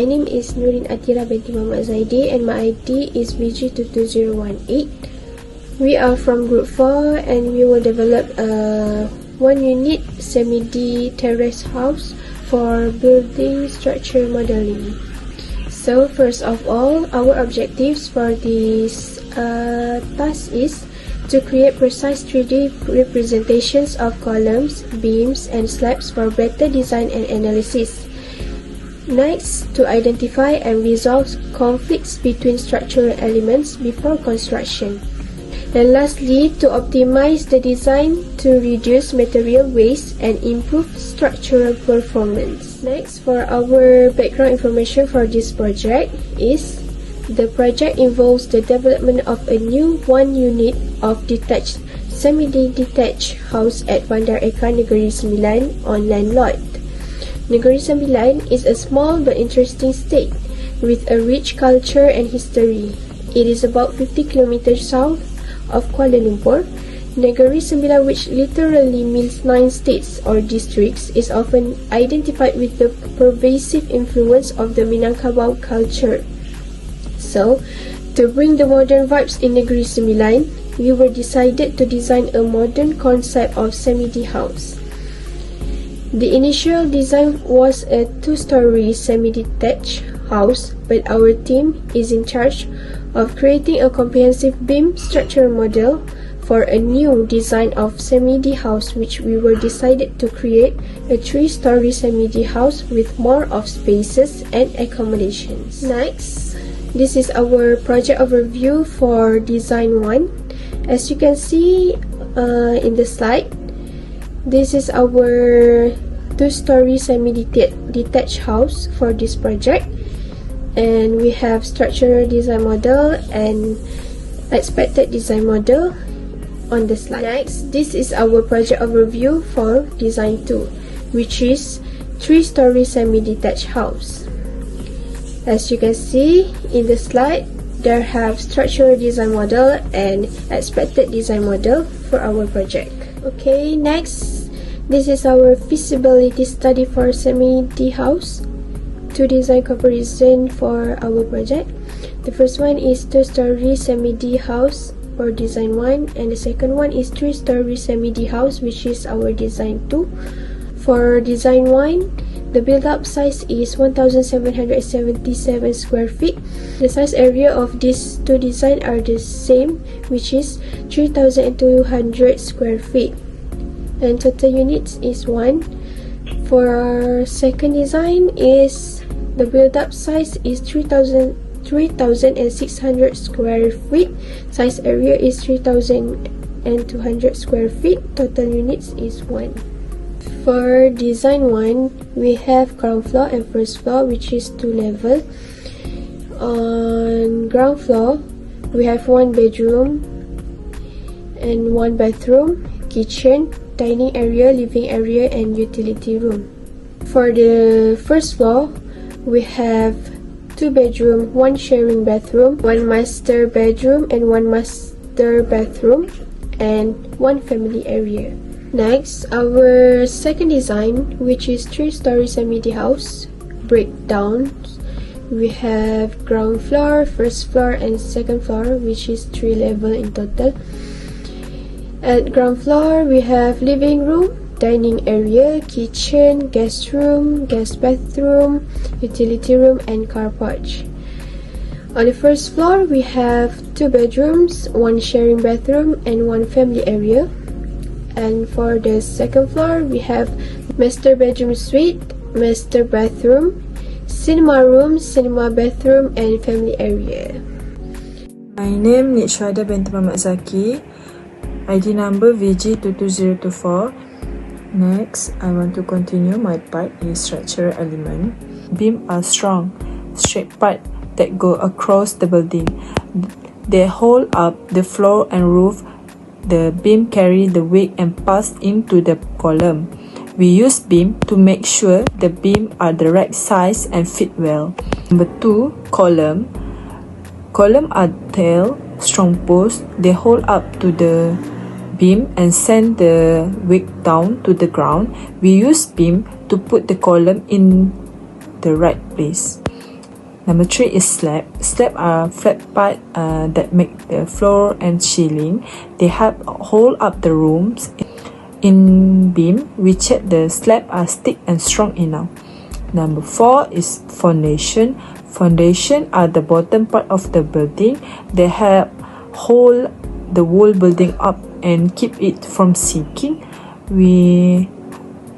My name is Nureen Athirah binti Mohammad Zaidi and my ID is VG22018. We are from Group 4 and we will develop a 1-unit semi-D terrace house for building structure modeling. So first of all, our objectives for this task is to create precise 3D representations of columns, beams, and slabs for better design and analysis. Next, to identify and resolve conflicts between structural elements before construction. And lastly, to optimize the design to reduce material waste and improve structural performance. Next, for our background information for this project is the project involves the development of a new 1-unit of detached semi-detached house at Bandar Eka Negeri Sembilan on land lot. Negeri Sembilan is a small but interesting state with a rich culture and history. It is about 50 kilometers south of Kuala Lumpur. Negeri Sembilan, which literally means 9 states or districts, is often identified with the pervasive influence of the Minangkabau culture. So, to bring the modern vibes in Negeri Sembilan, we were decided to design a modern concept of semi-D house. The initial design was a 2-story semi-detached house, but our team is in charge of creating a comprehensive beam structure model for a new design of semi-D house, which we were decided to create a 3-story semi-D house with more of spaces and accommodations. Next, this is our project overview for design 1. As you can see in the slide, this is our 2-story semi-detached house for this project, and we have structural design model and expected design model on the slide. Next, this is our project overview for design 2, which is 3-story semi-detached house. As you can see in the slide, there have structural design model and expected design model for our project. Okay, next, this is our feasibility study for semi-D house. 2 design comparison for our project. The first one is 2-story semi-D house for design 1, and the second one is 3-story semi-D house, which is our design 2. For design 1, the build-up size is 1,777 square feet. The size area of these 2 designs are the same, which is 3,200 square feet. And total units is 1. For our second design is the build-up size is 3,600 square feet. Size area is 3,200 square feet. Total units is 1. For design 1, we have ground floor and first floor, which is 2 level. On ground floor, we have 1 bedroom and 1 bathroom, kitchen, dining area, living area, and utility room. For the first floor, we have 2 bedroom, 1 sharing bathroom, 1 master bedroom, and 1 master bathroom, and 1 family area. Next, our second design, which is 3-story semi-D house breakdown. We have ground floor, first floor, and second floor, which is 3 level in total. At ground floor, we have living room, dining area, kitchen, guest room, guest bathroom, utility room, and car porch. On the first floor, we have 2 bedrooms, 1 sharing bathroom, and 1 family area. And for the second floor, we have master bedroom suite, master bathroom, cinema room, cinema bathroom, and family area. My name Nik Syuhada binti Mohammad Zaki. ID number VG22024. Next, I want to continue my part in structural element. Beams are strong, straight part that go across the building. They hold up the floor and roof. The beam carry the weight and pass into the column. We use beam to make sure the beam are the right size and fit well. Number 2, column. Column are tail, strong posts. They hold up to the beam and send the weight down to the ground. We use beam to put the column in the right place. Number 3 is slab. Slab are flat part that make the floor and ceiling. They help hold up the rooms. In beam, we check the slab are thick and strong enough. Number 4 is foundation. Foundation are the bottom part of the building. They help hold the whole building up and keep it from sinking. We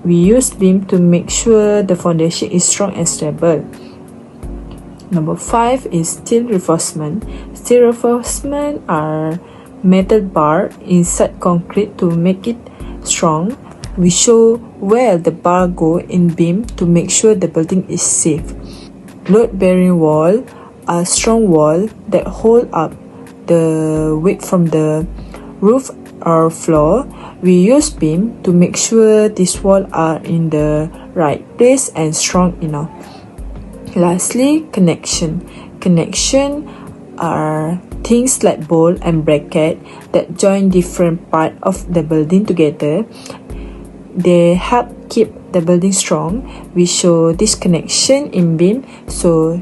use beam to make sure the foundation is strong and stable. Number 5 is steel reinforcement. Steel reinforcement are metal bar inside concrete to make it strong. We show where the bar go in beam to make sure the building is safe. Load-bearing wall are strong wall that hold up the weight from the roof or floor. We use beam to make sure these walls are in the right place and strong enough. Lastly, connection. Connection are things like bolt and bracket that join different parts of the building together. They help keep the building strong. We show this connection in beam so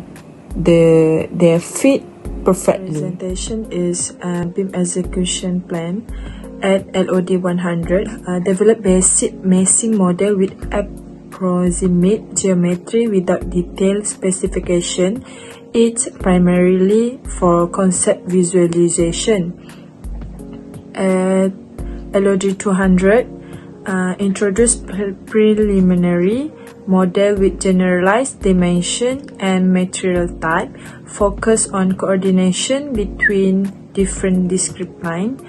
they fit perfectly. Presentation is beam execution plan at LOD 100. Develop basic massing model with approximate geometry without detailed specification. It's primarily for concept visualization. At LOD 200, introduce preliminary model with generalized dimension and material type. Focus on coordination between different discrete lines.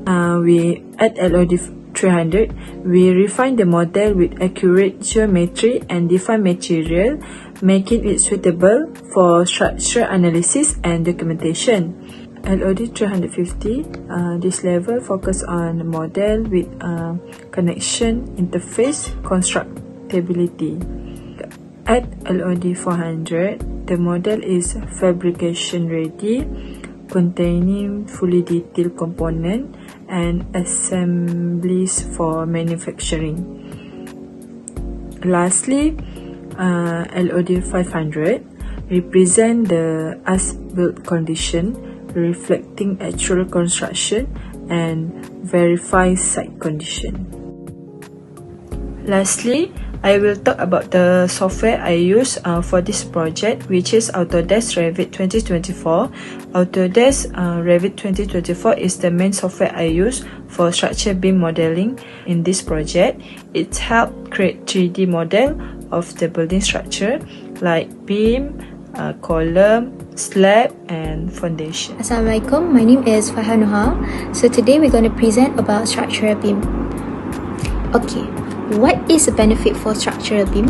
At LOD 300, we refine the model with accurate geometry and define material, making it suitable for structural analysis and documentation. LOD 350, this level focus on model with connection, interface, constructability. At LOD 400, the model is fabrication ready, containing fully detailed component and assemblies for manufacturing. Lastly, LOD 500 represent the as-built condition, reflecting actual construction and verify site condition. Lastly, I will talk about the software I use for this project, which is Autodesk Revit 2024. Autodesk Revit 2024 is the main software I use for structure beam modeling in this project. It helps create 3D model of the building structure like beam, column, slab and foundation. Assalamualaikum, my name is Faiha Nuha. So today we're going to present about structural beam. Okay, what is the benefit for structural beam?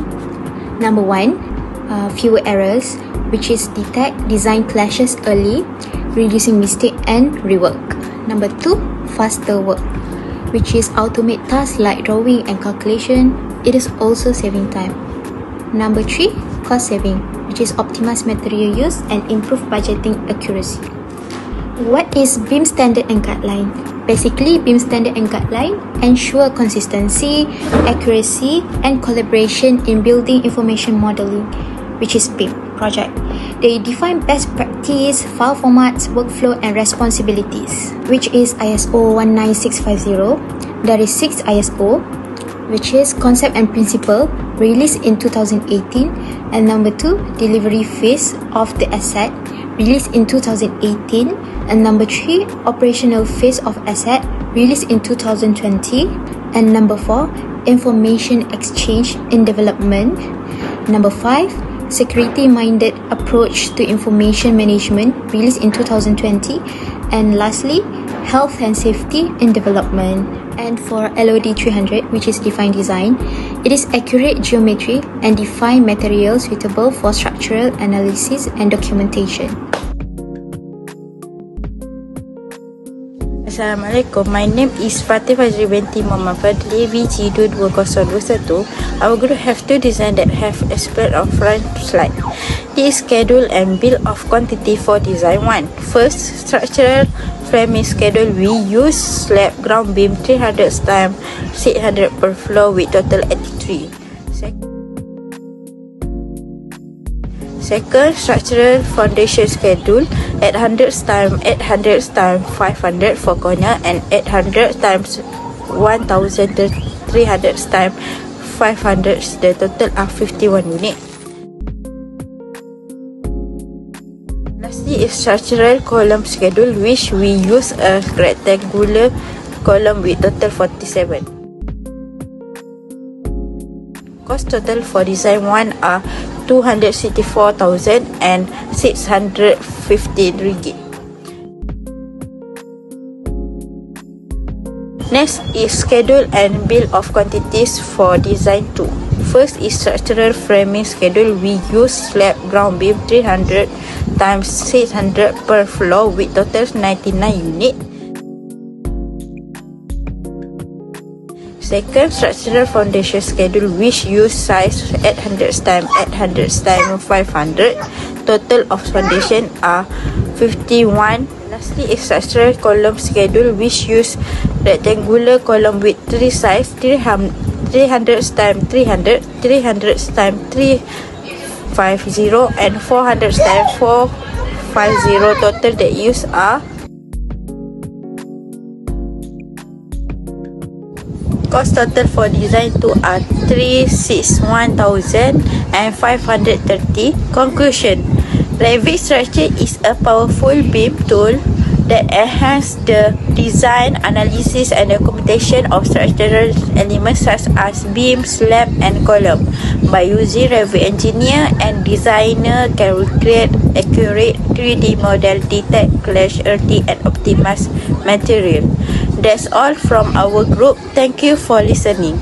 Number 1, fewer errors, which is detect design clashes early, reducing mistake and rework. Number 2, faster work, which is automate tasks like drawing and calculation. It is also saving time. Number 3, cost saving, which is optimize material use and improve budgeting accuracy. What is beam standard and guideline? Basically, beam standard and guideline ensure consistency, accuracy, and collaboration in building information modeling, which is BIM project. They define best practice, file formats, workflow, and responsibilities, which is ISO 19650. There is 6 ISO, which is concept and principle, released in 2018, and number 2, delivery phase of the asset, released in 2018, and number 3, operational phase of asset, released in 2020, and number 4, information exchange in development, number 5, security-minded approach to information management, released in 2020, and lastly, health and safety in development. And for LOD 300, which is define design, it is accurate geometry and define materials suitable for structural analysis and documentation. Assalamualaikum, my name is Fatin binti Mohammad, VG 22021. Our group have 2 designs that have aspect of front slide. This is schedule and bill of quantity for design 1. First, structural framing schedule. We use slab ground beam 300 times 600 per floor with total 83. Second, structural foundation schedule 800 times 800 times 500 for corner and 800 times 1300 times 500. The total are 51 unit. Lastly is structural column schedule, which we use a rectangular column with total 47. Cost total for design 1 are 264,615 ringgit. Next is schedule and bill of quantities for design 2. First is structural framing schedule. We use slab ground beam 300 times 600 per floor with total 99 unit. Second, structural foundation schedule, which use size 800 times 800 times 500. Total of foundation are 51. Lastly is structural column schedule, which use rectangular column with 3 size 300 times 300, 300 times 350 and 400 times 450. Total that use are cost total for design 2 are 361,530. Conclusion: Revit structure is a powerful BIM tool that enhance the design, analysis and documentation of structural elements such as beam, slab and column. By using Revit, engineer and designer can create accurate 3D model, detect clash, earthing and optimize material. That's all from our group. Thank you for listening.